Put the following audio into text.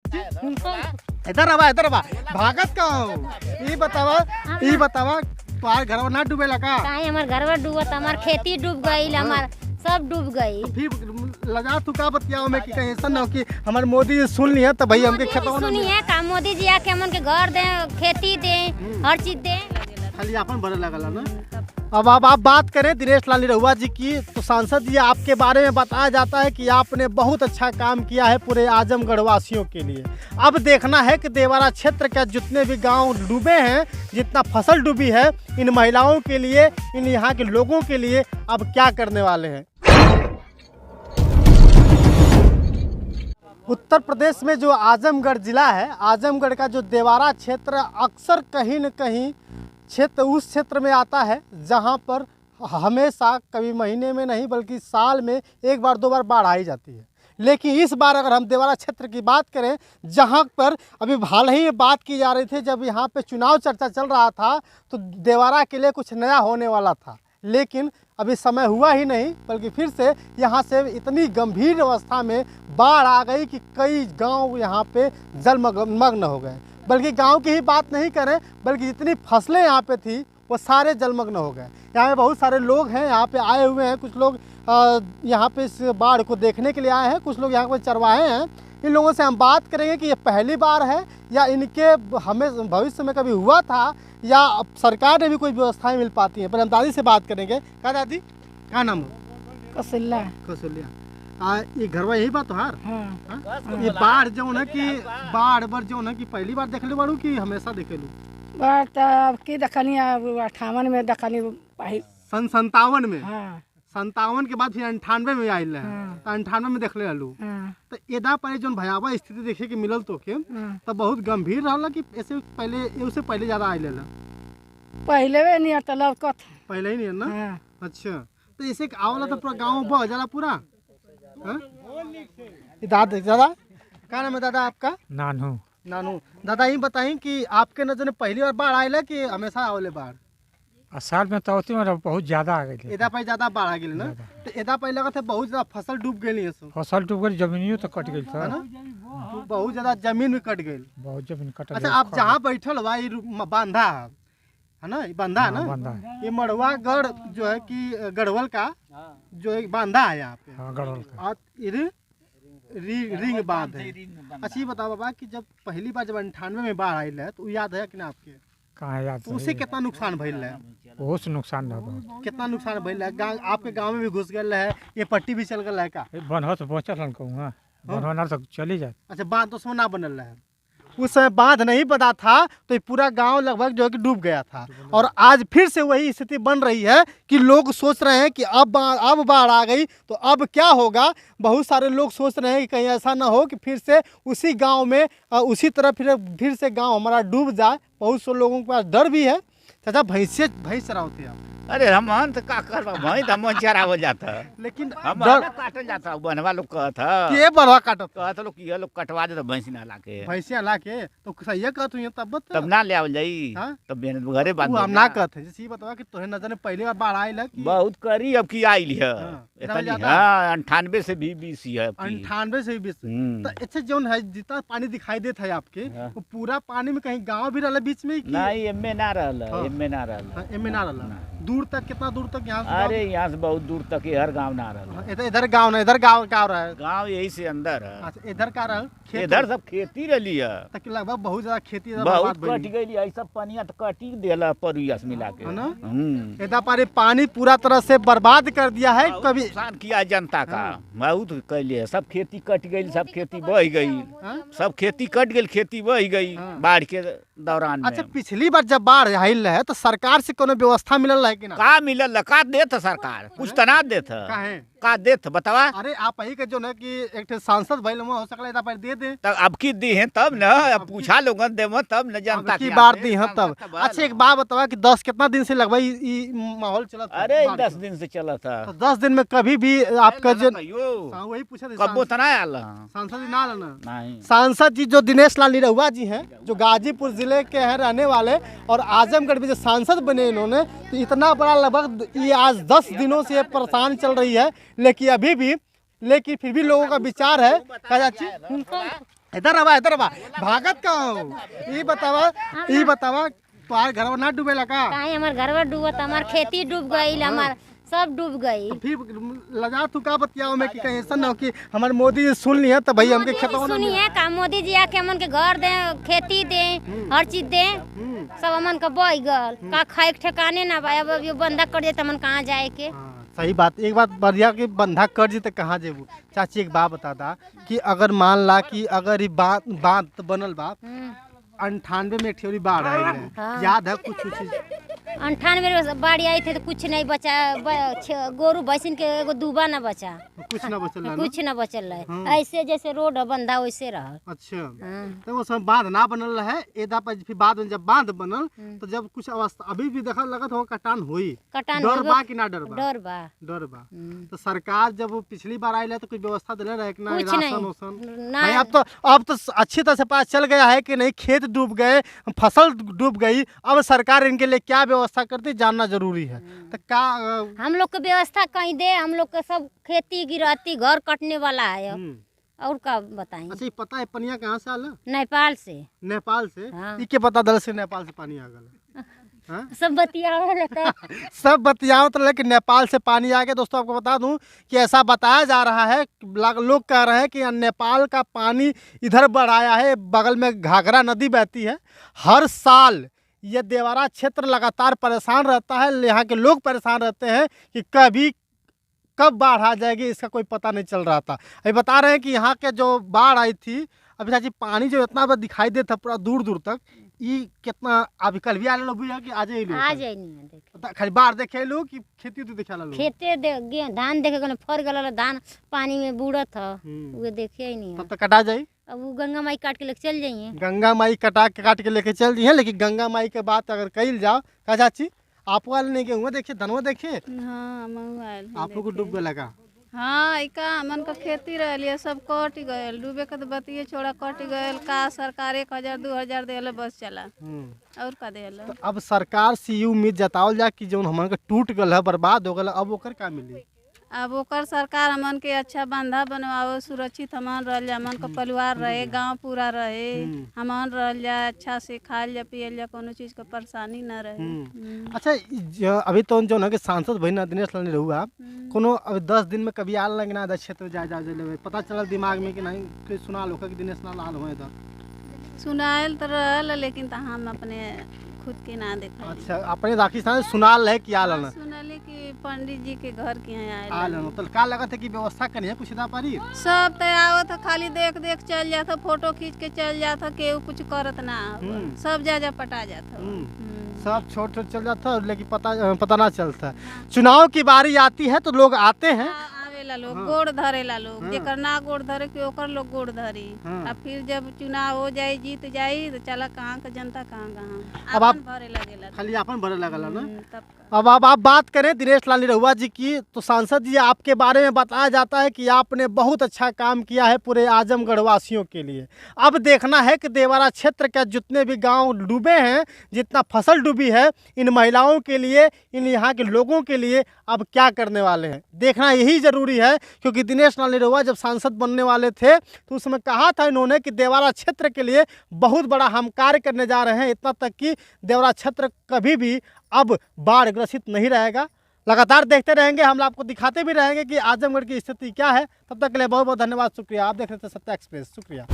चाची इधर आवा भागत का हो ये बतावा तुम्हारे घर ना डूबेला का काहे हमार घरवा डूबत, हमार खेती डूब गई, हमार सब डूब गई। फिर लगा तू का बतियाओ में कि कहीं ऐसा ना हो कि हमारे मोदी जी सुन लिया तो भाई हमके खेतों सुनी है का मोदी जी आके हमन के घर दे, खेती दे, हर चीज दे। खाली अपन भरे लगला ना। अब आप बात करें दिनेश लाल निरहुआ जी की तो सांसद जी आपके बारे में बताया जाता है कि आपने बहुत अच्छा काम किया है पूरे आजमगढ़ वासियों के लिए। अब देखना है कि देवारा क्षेत्र के जितने भी गांव डूबे हैं, जितना फसल डूबी है, इन महिलाओं के लिए, इन यहाँ के लोगों के लिए अब क्या करने वाले हैं। उत्तर प्रदेश में जो आजमगढ़ जिला है, आजमगढ़ का जो देवारा क्षेत्र अक्सर कहीं न कहीं उस क्षेत्र में आता है जहां पर हमेशा कभी महीने में नहीं बल्कि साल में एक बार दो बार बाढ़ आई जाती है। लेकिन इस बार अगर हम देवारा क्षेत्र की बात करें, जहां पर अभी हाल ही में बात की जा रही थी, जब यहां पे चुनाव चर्चा चल रहा था तो देवारा के लिए कुछ नया होने वाला था, लेकिन अभी समय हुआ ही नहीं बल्कि फिर से यहाँ से इतनी गंभीर अवस्था में बाढ़ आ गई कि कई गांव यहाँ पे जलमग्न हो गए। बल्कि गांव की ही बात नहीं करें बल्कि जितनी फसलें यहाँ पे थी वो सारे जलमग्न हो गए। यहाँ पे बहुत सारे लोग हैं, यहाँ पे आए हुए हैं, कुछ लोग यहाँ पे इस बाढ़ को देखने के लिए आए हैं, कुछ लोग यहाँ पे चरवाहे हैं। इन लोगों से हम बात करेंगे कि ये पहली बार है या इनके हमें भविष्य में कभी हुआ था या सरकार ने भी कोई व्यवस्थाएं मिल पाती हैं। पर हम दादी से बात करेंगे। क्या दादी क्या नाम हो? कौशल्या। ये घरवा यही बात हार। हाँ? ये बाढ़ जो है कि बाढ़ जो है कि पहली बार देख ले बाड़ू कि हमेशा देखे लू? बाढ़ तो की देखनी 58 में देखनी, सन 57 में। हाँ। 57 के बाद फिर 98 में आयल है। हाँ। तो 98 में देख ले लू। हाँ। तो एदा पर जो भयावह स्थिति देखे के मिलल तो के तो बहुत गंभीर रहा कि ऐसे पहले उससे पहले ज्यादा आयल है। पहले वे नहीं आता लौकत पहले ही नहीं है ना। हाँ। अच्छा तो ऐसे आवला तो पूरा गाँव बह जाला पूरा। दादा क्या नाम है दादा आपका? नानू। दादा ये बताएं कि आपके नजर में पहली बार बाढ़ आयल है कि हमेशा आवले बाढ़? साल में तो बहुत ज्यादा आ गई। एदा पहले ज्यादा बाढ़ आ गई ना। तो एदा पहले लगा था बहुत ज्यादा फसल डूब गई है। फसल डूब गई, जमीनियों तो कट गई था ना, बहुत ज्यादा जमीन में कट गई। बहुत जमीन कट। अच्छा आप जहाँ बैठल बा बांधा है ना, ये बांधा है ना, ये मड़वा गढ़ जो है कि गढ़वल का जो एक बांधा है यहाँ पे। हाँ, गढ़वल का रिंग बांध है। अच्छा ये बताओ बाबा कि जब पहली बार जब 98 में बाढ़ आई है तो याद है कि ना आपके? कहाँ याद? तो उसे कितना नुकसान भइल है? बहुत नुकसान है। कितना नुकसान भइल है? आपके गांव में भी घुस गए है, ये पट्टी भी चल गया है का? बनह तो पहुँचल कहूँगा, बनना तो चली जाए। अच्छा बांध तो उसमें ना बनल है, उस समय बांध नहीं बना था तो ये पूरा गांव लगभग जो है कि डूब गया था। और आज फिर से वही स्थिति बन रही है कि लोग सोच रहे हैं कि अब बाढ़ आ गई तो अब क्या होगा। बहुत सारे लोग सोच रहे हैं कि कहीं ऐसा ना हो कि फिर से उसी गांव में उसी तरह फिर से गांव हमारा डूब जाए। बहुत से लोगों के पास डर भी है। चाचा भैंस चराते हैं? अरे हम तो का करबा भैंस हम चरावल जाता, लेकिन हम काटल जाता बनवा लोग कहता के बनवा काटत कहता लोग कि लोग कटवा दे भैंस ना लाके भैंसिया लाके तो सही कहत हुई तब ना ले आवल जाई। तब घरे बात हम ना कहते। जैसे ये बतावा कि तोहे नजर में पहली बार बाढ़ आइल है कि बहुत करी अब की आइल है। हां 98 से भी 20 है। 98 से भी 20। तो अच्छा जोन है जितना पानी दिखाई देता है आपके वो पूरा पानी में कहीं गांव भी रहला बीच में? नहीं एमे ना रहला, एमे ना रहला। दूर तक कितना दूर तक यहाँ? अरे यहाँ से बहुत दूर तक हर गांव ना रहा। इधर गांव ना, इधर गांव रहा है। गांव यही से अंदर है। अच्छा इधर का रहा? इधर सब खेती रही है। तक लगभग बहुत ज्यादा खेती बहुत कट गई है। सब पानी तो कटी देला परुयास मिला के ना। इधर पर पानी पूरा तरह से बर्बाद कर दिया है। कभी नुकसान किया जनता का बहुत कैले। सब खेती कट गई, सब खेती बह गई, सब खेती कट गई, खेती बह गई बाढ़ के दौरान। अच्छा पिछली बार जब बाढ़ आइल है तो सरकार से कोनो व्यवस्था मिलल है कि ना? का मिलल? का देत सरकार? कुछ तो ना देत का देत बतावा। अरे आप ही के जो ना कि एक सांसद भइल हो सकला इदा पर दे दे। तब अब की दी है तब न, अब पूछा लोगन देव तब न जनता की बार दी है तब। अच्छा एक बात बतावा कि 10 कितना दिन से लगभग ई माहौल चलत? अरे 10 दिन से चला था। तो 10 दिन में कभी भी आपका जो वही पूछा कबो तो ना आला सांसद ना आला ना? नहीं। सांसद जी जो दिनेश लाल निरहुआ जी हैं जो गाजीपुर जिले के हैं रहने वाले और आजमगढ़ में जो सांसद बने इन्होंने, तो इतना बड़ा लगभग ये आज 10 दिनों से परेशान चल रही है। लेकिन फिर भी लोगों का विचार है इधर आवा भागत का ये बतावा तुम्हारे घर में ना डूबेला का? काहे हमार घरवा डूबत, हमार खेती डूब गई, हमार सब डूब गई। तो फिर लगा तू का बतियाओ में कि कहीं ऐसा ना हो कि हमारे मोदी जी सुन लिए तो भाई हमके खेतों में सुनिए का मोदी जी आके हमन के घर दे, खेती दे, हर चीज दे, सब हमन का बह गल का खाए के ठिकाने ना बा। अब ये बंधा कर दे तो हमन कहाँ जाए के? सही बात। एक बात बढ़िया कि बंधा कर जी तो कहाँ जेबू। चाची एक बात बता दा कि अगर मान ला कि अगर ये बांध बनल बा 98 में ठेवरी बाढ़ आई है, याद है कुछ चीज? 98 में बाढ़ आई थी तो कुछ नहीं बचा, गोरू भैंसिन के एगो दूबा ना बचा, कुछ ना बचल है ना? कुछ ना बचल है। ऐसे जैसे रोड बंधा वैसे रहा। अच्छा तो वो सब बांध ना बनल है एदा पर, फिर बाद में जब बांध बनल तो जब कुछ अवस्था अभी भी देखा लगत हो कटान हुई, कटान डर बा कि ना डर बा? डर बा, डर बा। तो सरकार जब वो पिछली बार आई तो कुछ व्यवस्था दिले रहे कि ना कुछ राशन नहीं। वासन? ना। भाई अब तो अच्छी तरह से पता चल गया है कि नहीं, खेत डूब गए, फसल डूब गई, अब सरकार इनके लिए क्या व्यवस्था करती जानना जरूरी है। तो क्या हम लोग को व्यवस्था कहीं दे, हम लोग का सब खेती गिरहती घर कटने वाला है और का बताएं। अच्छा ये पता है पनिया कहाँ से आला? नेपाल से। नेपाल से? हाँ। ई के पता दल से नेपाल से पानी आ गया? हाँ? सब बतियाओ रहता सब बतियाओ तो लेकिन नेपाल से पानी आ गया। दोस्तों आपको बता दूं कि ऐसा बताया जा रहा है, लोग कह रहे हैं कि नेपाल का पानी इधर बढ़ाया है, बगल में घाघरा नदी बहती है। हर साल ये देवरा क्षेत्र लगातार परेशान रहता है, यहाँ के लोग परेशान रहते हैं कि कब बाढ़ आ जाएगी, इसका कोई पता नहीं चल रहा था। अभी बता रहे हैं कि यहाँ के जो बाढ़ आई थी, अभी चाची पानी जो इतना बड़ा दिखाई देता पूरा दूर दूर तक, ये कितना अभी कल भी आने लोग कि आज ही आ जाए नहीं देखे खाली बाढ़ देखे लो कि खेती तो दिखा लो? खेते धान देखे गए, फर गल धान पानी में बूढ़त है, वो देखे ही नहीं तब तक कटा जाई। अब वो गंगा माई काट के लेके चल जाइए। गंगा माई काट के लेके चल दिए, लेकिन गंगा माई के बात अगर कही जाओ का चाची, आप वाले नहीं गेहुआ देखिए, धनवा देखिए, आप लोग को डूब गया लगा? हाँ इका मन का खेती रही सब कट गए, डूबे के तो बतिये छोड़ा कट गए का। सरकार 1000 2000 देले बस चला और का देला। तो अब सरकार से ये उम्मीद जतावल जा कि जो हमन के टूट गल है, बर्बाद हो गल, अब ओकर का मिली? अब ओकर सरकार हमन के अच्छा बंधा बनवाओ, सुरक्षित हमन रह जा, हमन का परिवार रहे, गांव पूरा रहे, हमन रह जा अच्छा से खाल जा पियल जा, कोनो चीज का परेशानी न रहे। अच्छा अभी तो जो ना कि सांसद भैया दिनेश लाल रहुआ कोनो अभी 10 दिन में कभी आल लगे ना क्षेत्र जा ले, पता चला दिमाग में कि नहीं कोई सुना लो कि दिनेश लाल आल हुए इधर? सुनायल तो रहल लेकिन तो हम अपने खुद के ना देखा। अच्छा अपने राखी साहब सुनाल है कि आल ना? सुनले कि पंडित जी के घर के यहाँ आल ना, तो का लगा था कि व्यवस्था करनी है कुछ ना पारी? सब तो आवत खाली देख देख चल जाता, फोटो खींच के चल जाता, केहू कुछ करत ना, सब जा पटा जाता, सब छोट चल जाता लेकिन पता ना चलता। चुनाव की बारी आती है तो लोग आते हैं, आवेला लोग गोड़ धरेला लोग, जेकर ना गोड़ धरे के ओकर लोग गोड़ धरी। अब फिर जब चुनाव हो जाए जीत जाई तो चला कहाँ का जनता कहाँ अब आप भरे लगेला, खाली अपन भरे लगला ना। तब अब आप बात करें दिनेश लाल निरहुआ जी की, तो सांसद जी आपके बारे में बताया जाता है कि आपने बहुत अच्छा काम किया है पूरे आजमगढ़ वासियों के लिए। अब देखना है कि देवरा क्षेत्र के जितने भी गांव डूबे हैं, जितना फसल डूबी है, इन महिलाओं के लिए, इन यहाँ के लोगों के लिए अब क्या करने वाले हैं, देखना यही ज़रूरी है। क्योंकि दिनेश लाल निरहुआ जब सांसद बनने वाले थे तो उसमें कहा था इन्होंने कि देवरा क्षेत्र के लिए बहुत बड़ा हम कार्य करने जा रहे हैं, इतना तक कि देवरा क्षेत्र कभी भी अब बाढ़ ग्रसित नहीं रहेगा। लगातार देखते रहेंगे, हम आपको दिखाते भी रहेंगे कि आजमगढ़ की स्थिति क्या है। तब तक के लिए बहुत बहुत धन्यवाद, शुक्रिया। आप देख रहे थे सत्या एक्सप्रेस, शुक्रिया।